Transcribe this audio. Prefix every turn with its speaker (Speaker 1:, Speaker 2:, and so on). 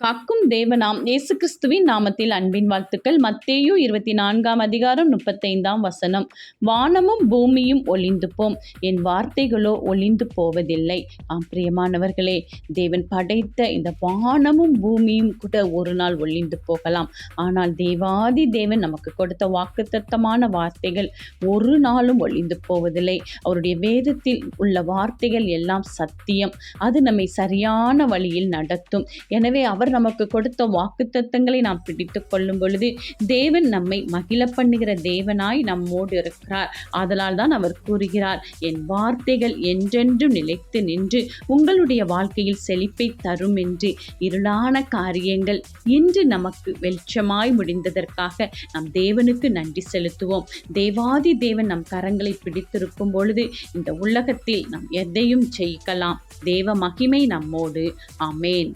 Speaker 1: காக்கும் தேவனாம் இயேசு கிறிஸ்துவின் நாமத்தில் அன்பின் வாழ்த்துக்கள். மத்தேயு 24:35 வானமும் பூமியும் ஒளிந்து போம், என் வார்த்தைகளோ ஒளிந்து போவதில்லை. பிரியமானவர்களே, தேவன் படைத்த இந்த வானமும் பூமியும் கூட ஒரு நாள் ஒளிந்து போகலாம். ஆனால் தேவாதி தேவன் நமக்கு கொடுத்த வாக்குத்தத்தமான வார்த்தைகள் ஒரு நாளும் ஒளிந்து போவதில்லை. அவருடைய வேதத்தில் உள்ள வார்த்தைகள் எல்லாம் சத்தியம். அது நம்மை சரியான வழியில் நடத்தும். எனவே அவர் நமக்கு கொடுத்த வாக்குத்தத்தங்களை நாம் பிடித்து கொள்ளும் பொழுது தேவன் நம்மை மகிழ பண்ணுகிற தேவனாய் நம்மோடு இருக்கிறார். ஆதலால் தான் அவர் கூறுகிறார், என் வார்த்தைகள் என்றென்றும் நிலைத்து நின்று உங்களுடைய வாழ்க்கையில் செழிப்பை தரும் என்று. இருளான காரியங்கள் இன்று நமக்கு வெளிச்சமாய் முடிந்ததற்காக நம் தேவனுக்கு நன்றி செலுத்துவோம். தேவாதி தேவன் நம் கரங்களை பிடித்திருக்கும் பொழுது இந்த உலகத்தில் நாம் எதையும் ஜெயிக்கலாம். தேவ மகிமை நம்மோடு. ஆமேன்.